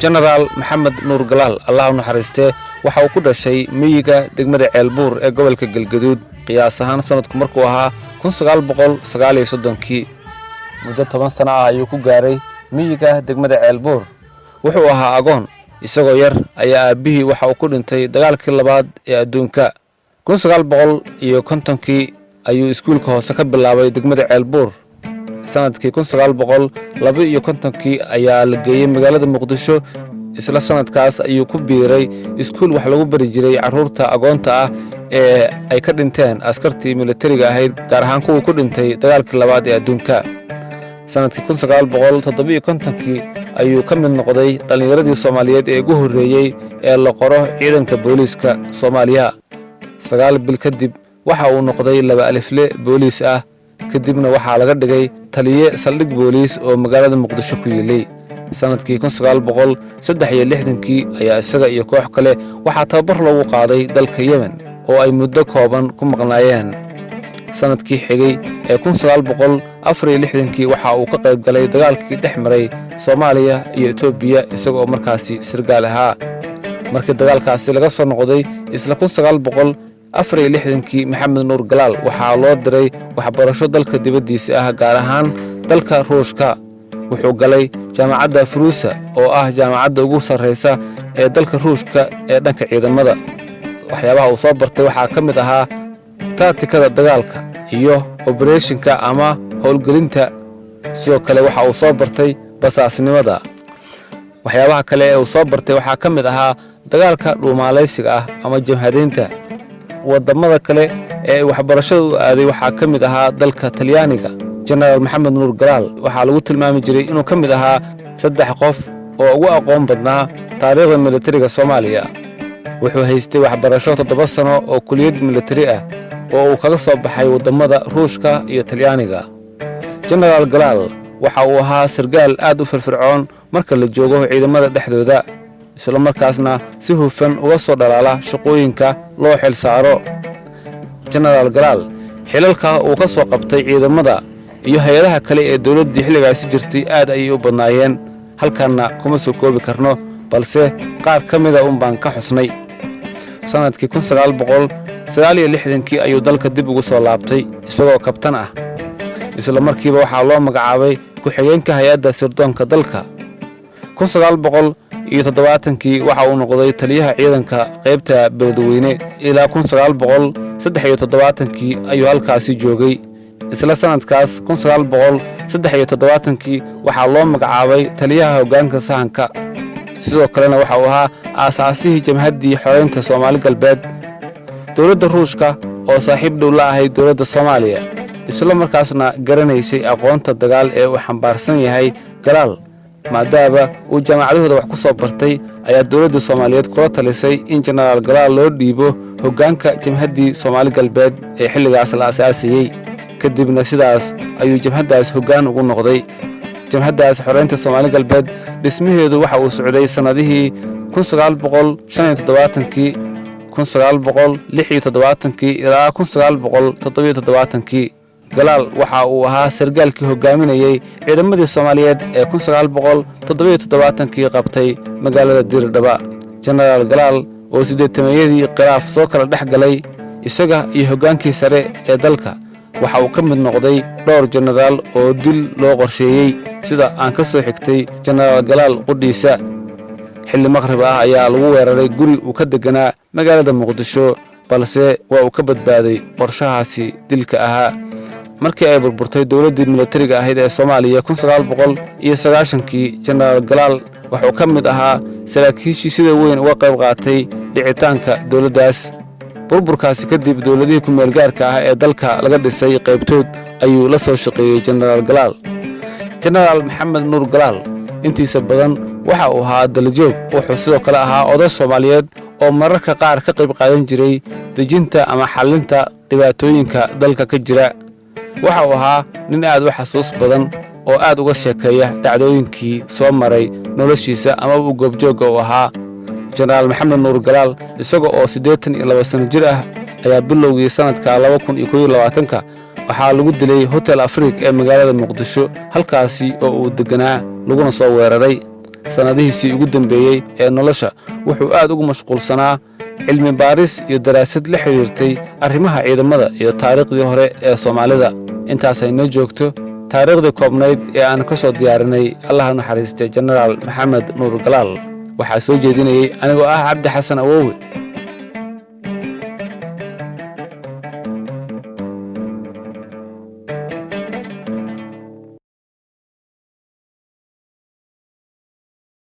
General Maxamed Nuur Galaal Allah u naxariistee waxa uu ku dhashay miyiga degmada Ceelbuur ee gobolka Galgaduud qiyaas ahaan sanadku markuu ahaa 1939 muddo 10 sano ah ayuu ku gaaray miyiga degmada Ceelbuur wuxuu ahaa agoon isagoo yar ayaa aabihii waxa uu ku dhintay dagaalkii labaad ee adduunka 1950 ayuu iskuulka hoose ka bilaabay degmada Ceelbuur sanadkii 1952 ayaa la geeyay magaalada Muqdisho isla sanadkaas ayuu ku biiray iskuul wax lagu bari jiray carruurta agoonta ah ee ay ka dhinteen askartii militariga ahayd gaar ahaan kuwa ku dhintay dagaalkii labaad ee adduunka sanadkii 1957 ayuu ka mid noqday dhalinyaradii Soomaaliyeed ee ugu horeeyay ee la qoro ciidanka booliiska Soomaaliya 9 bil kadib waxa uu noqday 2 alifle booliis ah kadibna waxa laga dhigay taliye saldhig booliis oo magaalada Muqdisho ku yeelay sanadkii 1963 ayaa isaga iyo koox kale waxa tababar loogu qaaday dalka Yemen oo ay muddo kooban ku maqnaayeen sanadkii xigay ee 1964 waxa uu ka qayb galay dagaalkii dhexmaray Soomaaliya iyo Itoobiya isagoo markaasi sirgaal ahaa markii dagaalkaasi laga soo noqday isla 1964 Maxamed Nuur Galaal waxa loo diray waxbarasho dalka dibadiisa ah gaar ahaan dalka Ruushka wuxuu galay jaamacadda Furuusa oo ah jaamacadda ugu sareysa ee dalka Ruushka ee dhanka ciidamada waxyaabaha uu soo bartay waxa ka mid ahaa tacticada dagaalka iyo operationka ama howlgelinta sidoo kale waxa uu soo bartay basaasnimada waxyaabaha kale ee uu soo bartay waxa ka mid ahaa dagaalka dhuumaaleysiga ah ama jabhadeynta wadamada kale ee waxbarashada u aaday waxa ka mid ahaa dalka Talyaaniga General Maxamed Nuur Galaal waxa lagu tilmaami jiray inuu ka mid ahaa 3 qof oo ugu aqoon badnaa taariikhda militariga Soomaaliya wuxuu haystay waxbarasho 7 sano oo kulliyad militari ah oo uu kaga soo baxay wadamada Ruushka iyo Talyaaniga General Galaal waxa uu ahaa sargaal aad u firfircoon marka la joogo ciidamada dhexdooda isla markaasna si hufan uga soo dhalaala shaqooyinka loo xil saaro General Galaal xilalka uu ka soo qabtay ciidamada iyo hay'adaha kale ee dawladda xilligaas jirtay aad ay u badnaayeen halkana kuma soo koobi karno balse qaar kamida baan ka xusnay sanadkii 1969 ayuu dalka dib ugu soo laabtay isagoo kabtan ah isla markiiba waxa loo magacaabay ku-xigeenka hay'adda sirdoonka dalka 1970 waxa uu noqday taliyaha ciidanka qaybta Beledweyne ilaa 1973 ayuu halkaasi joogay isla sanadkaas 1973 waxa loo magacaabay taliyaha hoggaanka sahanka sidoo kalena waxa uu ahaa aasaasihii jamhadii xoreynta Soomaali galbeed dawladda Ruushka oo saaxiib dhow la ahayd dawladda Soomaaliya isla markaasna garanaysay aqoonta dagaal ee uu xambaarsan yahay Galaal maadaama uu jaamacadooda wax ku soo bartay ayaa dawladda Soomaaliyeed kula talisay in General Galaal loo dhiibo hoggaanka jamhadii Soomaali galbeed ee xilligaas la aasaasiyay kadibna sidaas ayuu jamhadaas hoggaan ugu noqday jamhadaas xoreynta Soomaali galbeed dhismaheedu waxa uu socday sanadihii 1975 1976 ilaa 1977 Galaal waxa uu ahaa sargaalkii hogaaminayay ciidamadii Soomaaliyeed ee 1977 qabtay magaalada Diirdhaba General Galaal oo 80yadii khilaaf soo kala dhex galay isaga iyo hoggaankii sare ee dalka waxa uu ka mid noqday dhowr generaal oo dil loo qorsheeyay sida aan ka soo xigtay General Galaal qudhiisa xilli maqrib ah ayaa lagu weeraray guri uu ka deganaa magaalada Muqdisho balse waa uu ka badbaaday qorshahaasi dilka ahaa markii ay burburtay dawladdii militariga ahayd ee Soomaaliya 1990 General Galaal wuxuu ka mid ahaa saraakiishii sida weyn uga qayb qaatay dhicitaanka dawladdaas burburkaasi kadib dawladihii ku meel gaarka ah ee dalka laga dhisay qaybtood ayuu la soo shaqeeyay General Galaal General Maxamed Nuur Galaal intiisa badan waxa uu ahaa daljoog wuxuu sidoo kale ahaa oday Soomaaliyeed oo mararka qaar ka qayb qaadan jiray dejinta ama xalinta dhibaatooyinka dalka ka jira waxa uu ahaa nin aad u xasuus badan oo aad uga sheekeeya dhacdooyinkii soo maray noloshiisa ama uu goobjooga u ahaa General Maxamed Nuur Galaal isaga oo 82 sano jir ah ayaa bilowgii sanadka 2021 waxaa lagu dilay Hotel Afrique ee magaalada Muqdisho halkaasi oo uu deganaa laguna soo weeraray sanadihiisii ugu dambeeyey ee nolosha wuxuu aad ugu mashquulsanaa cilmi baaris iyo daraasad la xiriirtay arrimaha ciidamada iyo taariikhdii hore ee Soomaalida. intaasay noo joogto taariikhdii koobnayd ee aan ka soo diyaarinay. Allah naxariistay Generaal Maxamed Nuur Galaal. waxaa soo jeedinayay anigoo ah Cabdi Xasan Awowe.